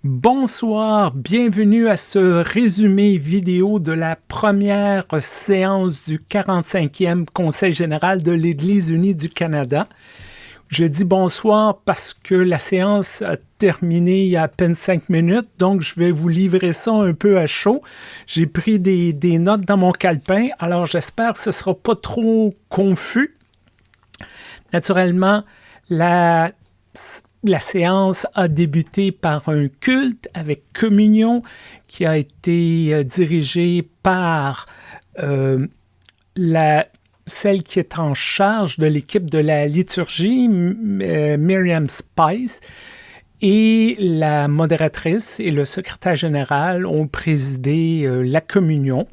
Bonsoir, bienvenue à ce résumé vidéo de la première séance du 45e Conseil général de l'Église unie du Canada. Je dis bonsoir parce que la séance a terminé il y a à peine 5 minutes, donc je vais vous livrer ça un peu à chaud. J'ai pris des notes dans mon calepin, alors j'espère que ce ne sera pas trop confus. Naturellement, la séance a débuté par un culte avec communion qui a été dirigé par celle qui est en charge de l'équipe de la liturgie, Miriam Spice, et la modératrice et le secrétaire général ont présidé la communion.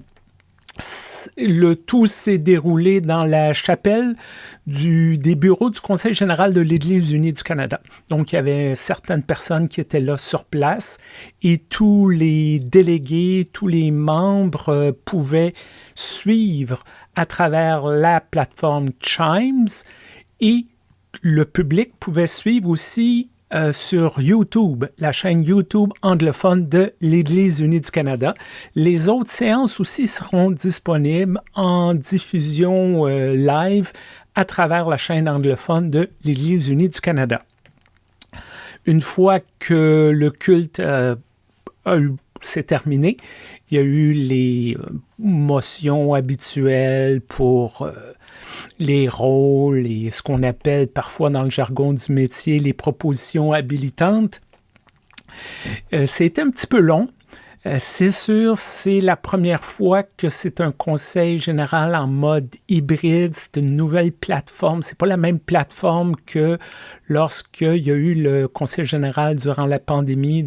Le tout s'est déroulé dans la chapelle des bureaux du Conseil général de l'Église unie du Canada. Donc, il y avait certaines personnes qui étaient là sur place et tous les délégués, tous les membres pouvaient suivre à travers la plateforme Chimes et le public pouvait suivre aussi sur YouTube, la chaîne YouTube anglophone de l'Église unie du Canada. Les autres séances aussi seront disponibles en diffusion live à travers la chaîne anglophone de l'Église unie du Canada. Une fois que le culte s'est terminé, il y a eu les motions habituelles pour les rôles et ce qu'on appelle parfois dans le jargon du métier les propositions habilitantes. C'était un petit peu long. C'est sûr, c'est la première fois que c'est un conseil général en mode hybride. C'est une nouvelle plateforme. C'est pas la même plateforme que lorsqu'il y a eu le conseil général durant la pandémie.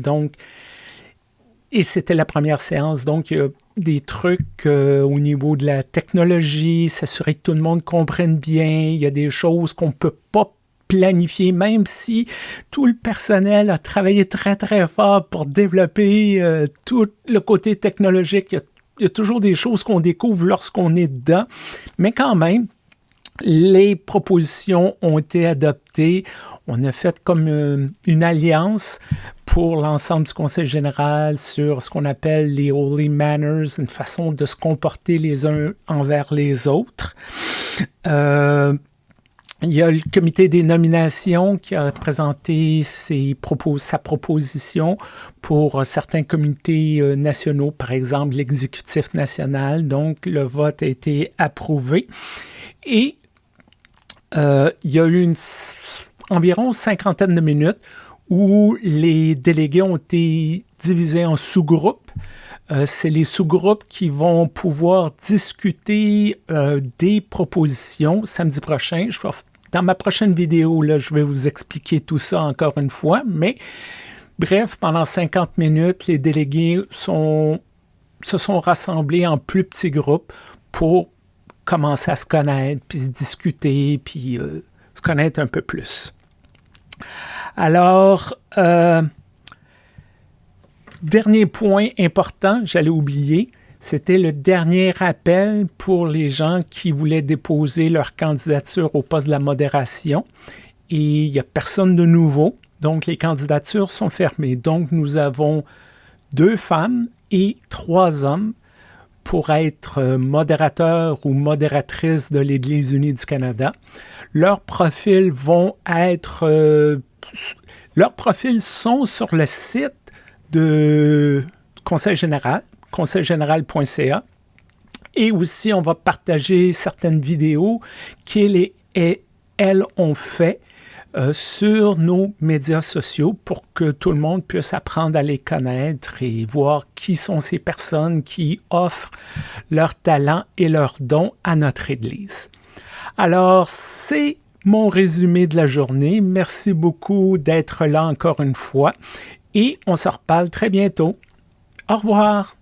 Et c'était la première séance, donc il y a des trucs au niveau de la technologie, s'assurer que tout le monde comprenne bien. Il y a des choses qu'on ne peut pas planifier, même si tout le personnel a travaillé très, très fort pour développer tout le côté technologique. Il y a toujours des choses qu'on découvre lorsqu'on est dedans, mais quand même, les propositions ont été adoptées. On a fait comme une alliance pour l'ensemble du Conseil général sur ce qu'on appelle les Holy Manners, une façon de se comporter les uns envers les autres. Il y a le comité des nominations qui a présenté sa proposition pour certains comités nationaux, par exemple l'exécutif national. Donc, le vote a été approuvé. Et il y a eu environ 50 de minutes où les délégués ont été divisés en sous-groupes. C'est les sous-groupes qui vont pouvoir discuter des propositions samedi prochain. Dans ma prochaine vidéo, là, je vais vous expliquer tout ça encore une fois. Mais bref, pendant 50 minutes, les délégués se sont rassemblés en plus petits groupes pour commencer à se connaître, puis se discuter, puis se connaître un peu plus. Alors, dernier point important, j'allais oublier, c'était le dernier appel pour les gens qui voulaient déposer leur candidature au poste de la modération. Et il n'y a personne de nouveau, donc les candidatures sont fermées. Donc, nous avons 2 femmes et 3 hommes pour être modérateur ou modératrice de l'Église unie du Canada. Leurs profils sont sur le site du Conseil général, conseilgénéral.ca. Et aussi, on va partager certaines vidéos qu'elles ont fait sur nos médias sociaux pour que tout le monde puisse apprendre à les connaître et voir qui sont ces personnes qui offrent leurs talents et leurs dons à notre Église. Alors, c'est mon résumé de la journée. Merci beaucoup d'être là encore une fois et on se reparle très bientôt. Au revoir!